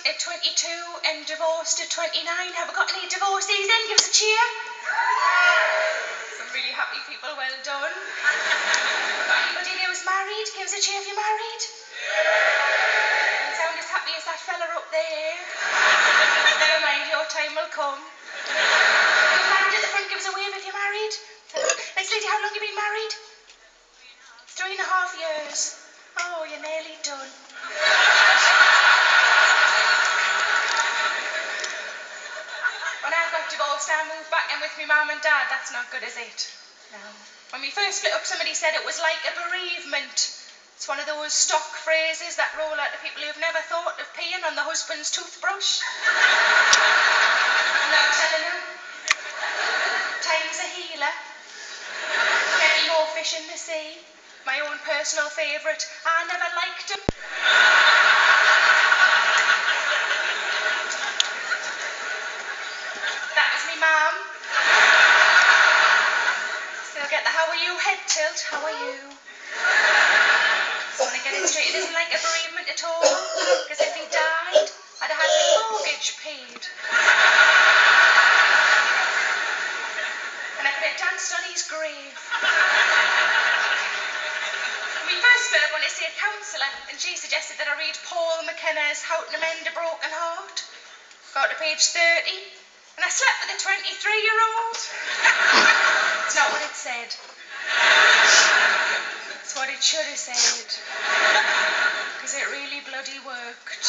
At 22 and divorced at 29. Have we got any divorcees in? Give us a cheer. Some really happy people, well done. Got anybody in who's married? Give us a cheer if you're married. You sound as happy as that fella up there. Never mind, your time will come. You're married at the front, give us a wave if you're married. Nice lady, how long have you been married? 3.5 years. Oh, you're nearly done. When I got divorced, I moved back in with my mum and dad. That's not good, is it? No. When we first split up, somebody said it was like a bereavement. It's one of those stock phrases that roll out to people who've never thought of peeing on the husband's toothbrush. I'm not telling them. Time's a healer. Plenty more fish in the sea. My own personal favourite. I never liked him. That was me mum. Still get the how are you head tilt. How are you? Just want to get it straight. It isn't like a bereavement at all. Because if he died, I'd have had my mortgage paid. And I could have danced on his grave. We first split up, I wanted to see a counsellor, and she suggested that I read Paul McKenna's How to Mend a Broken Heart. Got to page 30, and I slept with a 23-year-old. It's not what it said. It's what it should have said. Because it really bloody worked.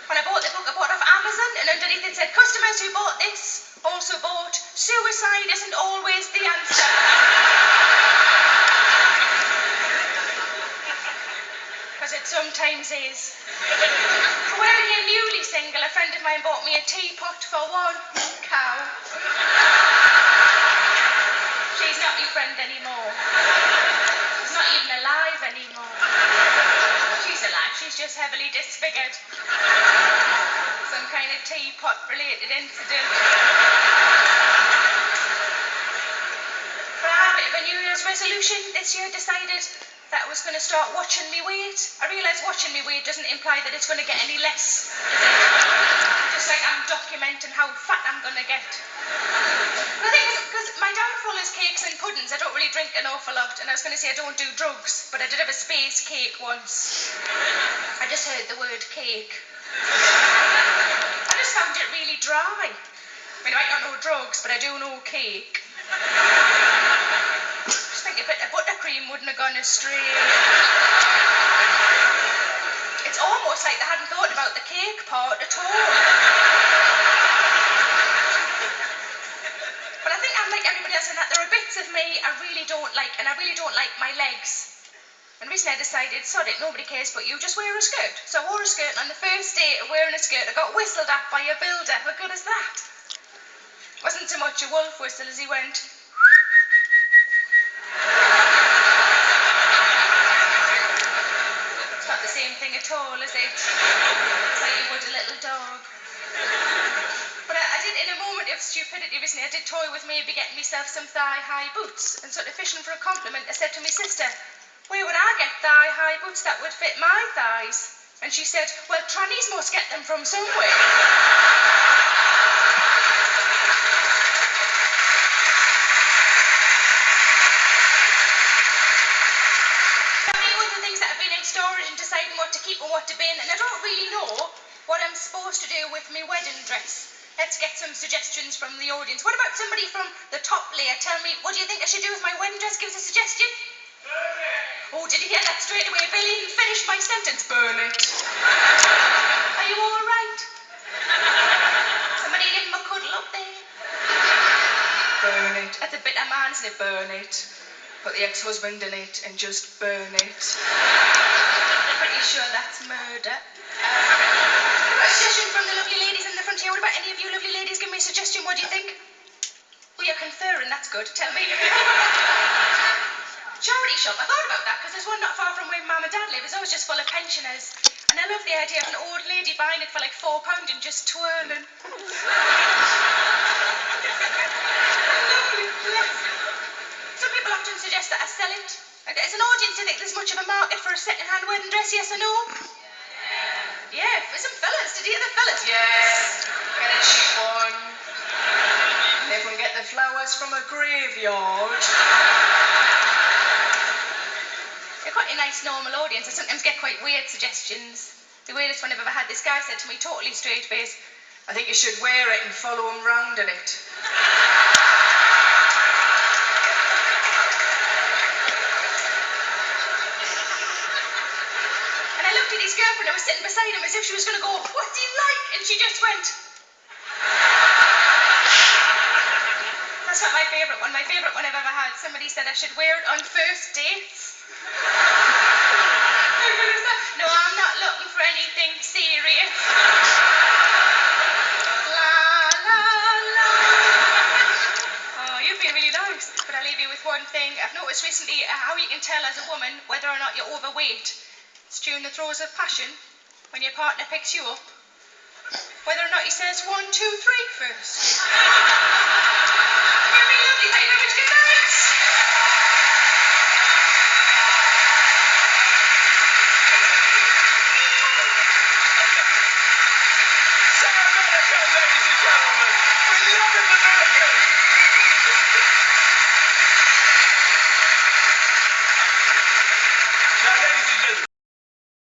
When I bought the book, I bought it off Amazon, and underneath it said, customers who bought this also bought Suicide Isn't Always the Answer. Because it sometimes is. For when I became newly single, a friend of mine bought me a teapot for one cow. She's not your friend anymore. She's not even alive anymore. She's alive, she's just heavily disfigured. Some kind of teapot-related incident. But I had a bit of a New Year's resolution this year, decided that I was going to start watching me weight. I realised watching me weight doesn't imply that it's going to get any less, is it? Just like I'm documenting how fat I'm going to get. But I think because my downfall is cakes and puddings, I don't really drink an awful lot, and I was going to say I don't do drugs, but I did have a space cake once. I just heard the word cake. I just found it really dry. I mean, I might not know drugs, but I do know cake. I think a bit of buttercream wouldn't have gone astray. It's almost like they hadn't thought about the cake part at all. But I think I'm like everybody else in that there are bits of me I really don't like, and I really don't like my legs. And recently I decided, sod it, nobody cares but you, just wear a skirt. So I wore a skirt, and on the first day of wearing a skirt, I got whistled at by a builder. How good is that? It wasn't so much a wolf whistle as he went... It's not the same thing at all, is it? It's like you would a little dog. But I did, in a moment of stupidity recently, I did toy with maybe getting myself some thigh-high boots, and sort of fishing for a compliment, I said to my sister, where would I get thigh-high boots that would fit my thighs? And she said, well, trannies must get them from somewhere. Storage and deciding what to keep and what to bin, and I don't really know what I'm supposed to do with my wedding dress. Let's get some suggestions from the audience. What about somebody from the top layer? Tell me, what do you think I should do with my wedding dress? Give us a suggestion. Burn it. Oh, did you hear that straight away, Billy? Finish my sentence. Burn it. Are you all right? Somebody give him a cuddle up there. Burn it. That's a bit of man's name. Burn it. Put the ex-husband in it and just burn it. Pretty sure that's murder. A suggestion from the lovely ladies in the front here. What about any of you lovely ladies? Give me a suggestion. What do you think? Oh, you're conferring. That's good. Tell me. Charity shop. I thought about that because there's one not far from where Mum and Dad live. It's always just full of pensioners. And I love the idea of an old lady buying it for like £4 and just twirling. Lovely, bless. Some people often suggest that I sell it. As an audience, do you think there's much of a market for a second-hand wedding dress, yes or no? Yeah, for some fellas. Did you hear the fellas? Yes. Get a cheap one. They can get the flowers from a graveyard. They're quite a nice, normal audience. I sometimes get quite weird suggestions. The weirdest one I've ever had, this guy said to me, totally straight face, I think you should wear it and follow him round in it. And I looked at his girlfriend who was sitting beside him as if she was going to go, what do you like? And she just went. That's not my favourite one. My favourite one I've ever had. Somebody said I should wear it on first dates. No, I'm not looking for anything serious. La, la, la. Oh, you've been really nice. But I'll leave you with one thing. I've noticed recently how you can tell as a woman whether or not you're overweight. It's during the throes of passion, when your partner picks you up, whether or not he says 1, 2, 3 first. You've been lovely. Thank you very much. Good night. Millican, ladies and gentlemen. We love it, the Millican.